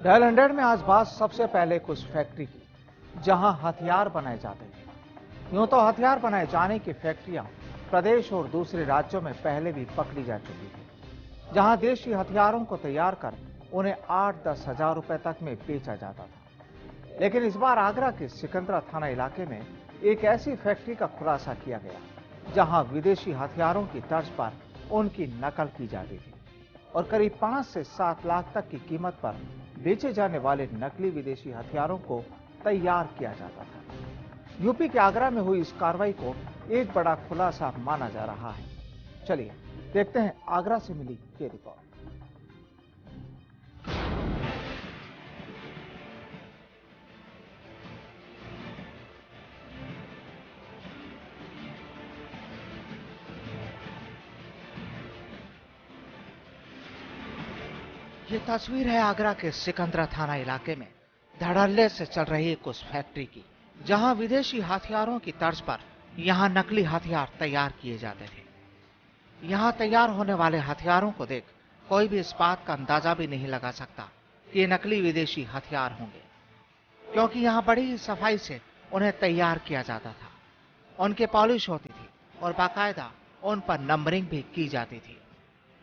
Dial 100 में आज बात सबसे पहले कुछ फैक्ट्री की, जहां हथियार बनाए जाते हैं। यूं तो हथियार बनाए जाने की फैक्ट्रियां प्रदेश और दूसरे राज्यों में पहले भी पकड़ी जा चुकी थी, जहां देशी हथियारों को तैयार कर उन्हें 8-10 हजार रुपए तक में बेचा जाता था। लेकिन इस बार आगरा के सिकंदरा थाना इलाके में एक ऐसी फैक्ट्री का खुलासा किया गया, जहां विदेशी हथियारों की तर्ज पर उनकी नकल की जाती थी और करीब 5 से 7 लाख तक की कीमत पर बेचे जाने वाले नकली विदेशी हथियारों को तैयार किया जाता था। यूपी के आगरा में हुई इस कार्रवाई को एक बड़ा खुलासा माना जा रहा है। चलिए देखते हैं आगरा से मिली ये रिपोर्ट। ये तस्वीर है आगरा के सिकंदरा थाना इलाके में धड़ल्ले से चल रही कुछ फैक्ट्री की, जहां विदेशी हथियारों की तर्ज पर यहां नकली हथियार तैयार किए जाते थे। यहां तैयार होने वाले हथियारों को देख कोई भी इस बात का अंदाजा भी नहीं लगा सकता कि ये नकली विदेशी हथियार होंगे, क्योंकि यहां बड़ी ही सफाई से उन्हें तैयार किया जाता था। उनकी पॉलिश होती थी और बाकायदा उन पर नंबरिंग भी की जाती थी।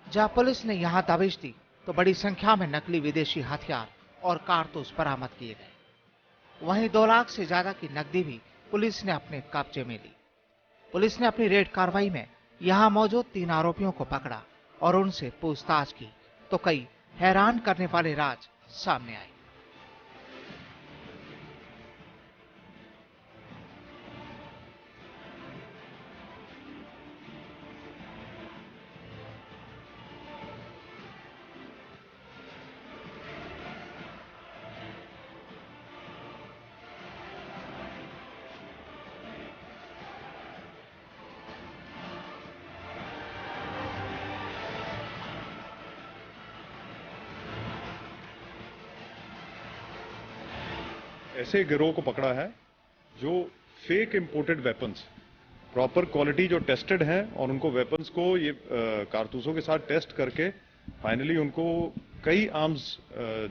जब पुलिस ने यहां दबिश दी तो बड़ी संख्या में नकली विदेशी हथियार और कारतूस बरामद किए गए। वहीं 2 लाख से ज्यादा की नकदी भी पुलिस ने अपने कब्जे में ली। पुलिस ने अपनी रेड कार्रवाई में यहां मौजूद 3 आरोपियों को पकड़ा और उनसे पूछताछ की तो कई हैरान करने वाले राज सामने आए। ऐसे गिरोह को पकड़ा है जो fake imported weapons, proper quality जो टेस्टेड हैं और उनको वेपन्स को ये कारतूसों के साथ टेस्ट करके फाइनली उनको कई आर्म्स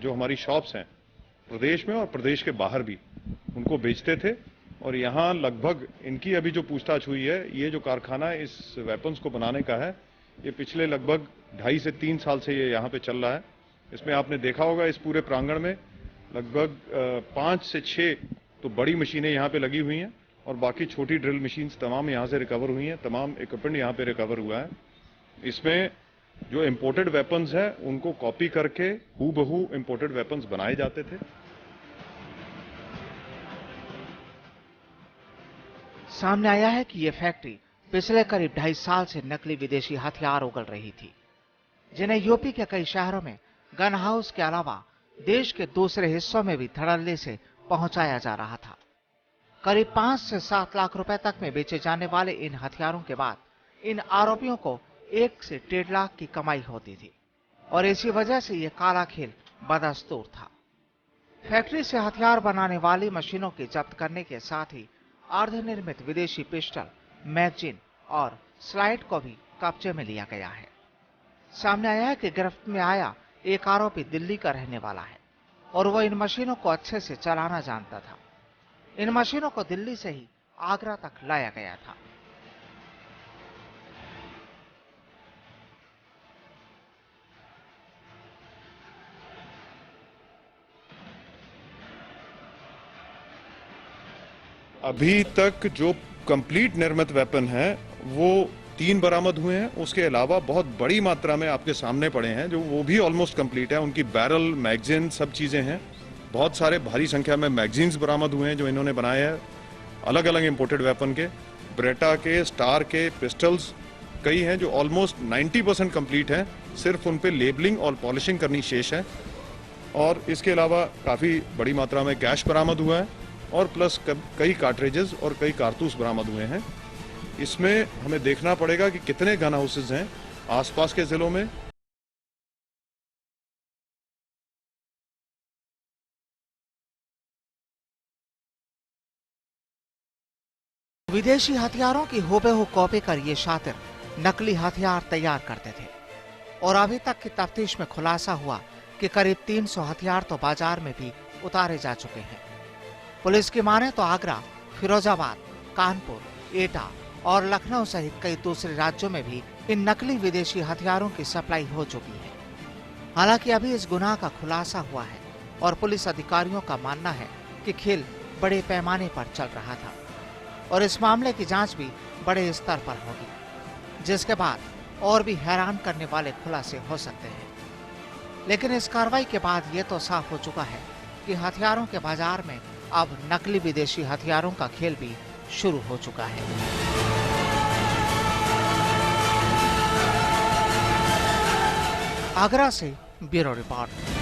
जो हमारी शॉप्स हैं प्रदेश में और प्रदेश के बाहर भी उनको बेचते थे। और यहाँ लगभग इनकी अभी जो पूछताछ हुई है, ये जो कारखाना इस वेपन्स को बनाने का है, ये पिछले लगभग 2.5 से 3 साल से ये यहाँ पे चल रहा है। इसमें आपने देखा होगा इस पूरे प्रांगण में लगभग 5 से 6 तो बड़ी मशीनें यहाँ पे लगी हुई हैं और बाकी छोटी ड्रिल मशीन्स तमाम यहाँ से रिकवर हुई हैं, तमाम इक्विपमेंट यहाँ पे रिकवर हुआ है। इसमें जो इंपोर्टेड वेपन्स हैं उनको कॉपी करके हूबहू इंपोर्टेड वेपन्स बनाए जाते थे। सामने आया है कि यह फैक्ट्री पिछले करीब 2.5 साल से नकली विदेशी हथियार उगल रही थी, जिन्हें यूपी के कई शहरों में गन हाउस के अलावा देश के दूसरे हिस्सों में भी धड़ल्ले से पहुंचाया जा रहा था। करीब 5 से 7 लाख रुपए तक में बेचे जाने वाले इन हथियारों के बाद इन आरोपियों को 1 से 1.5 लाख की कमाई होती थी और इसी वजह से यह काला खेल बदस्तूर था। फैक्ट्री से हथियार बनाने वाली मशीनों की जब्त करने के साथ ही अर्धनिर्मित विदेशी पिस्टल, मैगजीन और स्लाइड को भी कब्जे में लिया गया है। सामने आया है कि गिरफ्त में आया एक आरोपी दिल्ली का रहने वाला है और वो इन मशीनों को अच्छे से चलाना जानता था। इन मशीनों को दिल्ली से ही आगरा तक लाया गया था। अभी तक जो कंप्लीट निर्मित वेपन है वो 3 बरामद हुए हैं। उसके अलावा बहुत बड़ी मात्रा में आपके सामने पड़े हैं जो वो भी ऑलमोस्ट कंप्लीट है। उनकी बैरल, मैगजीन सब चीजें हैं। बहुत सारे भारी संख्या में मैगजीन्स बरामद हुए हैं जो इन्होंने बनाए हैं, अलग अलग इंपोर्टेड वेपन के, ब्रेटा के, स्टार के, पिस्टल्स कई हैं जो ऑलमोस्ट 90% कंप्लीट हैं। सिर्फ उन पे लेबलिंग और पॉलिशिंग करनी शेष है। और इसके अलावा काफी बड़ी मात्रा में कैश बरामद हुआ है और प्लस कई कार्ट्रिजेस और कई कारतूस बरामद हुए हैं। इसमें हमें देखना पड़ेगा कि कितने गन हाउसेज हैं आसपास के जिलों में। विदेशी हथियारों की हूबहू कॉपी कर ये शातिर नकली हथियार तैयार करते थे और अभी तक की तफ्तीश में खुलासा हुआ कि करीब 300 हथियार तो बाजार में भी उतारे जा चुके हैं। पुलिस की माने तो आगरा, फिरोजाबाद, कानपुर, एटा और लखनऊ सहित कई दूसरे राज्यों में भी इन नकली विदेशी हथियारों की सप्लाई हो चुकी है। हालांकि अभी इस गुनाह का खुलासा हुआ है और पुलिस अधिकारियों का मानना है कि खेल बड़े पैमाने पर चल रहा था और इस मामले की जांच भी बड़े स्तर पर होगी, जिसके बाद और भी हैरान करने वाले खुलासे हो सकते हैं। लेकिन इस कार्रवाई के बाद ये तो साफ हो चुका है कि हथियारों के बाजार में अब नकली विदेशी हथियारों का खेल भी शुरू हो चुका है। आगरा से ब्यूरो रिपोर्ट।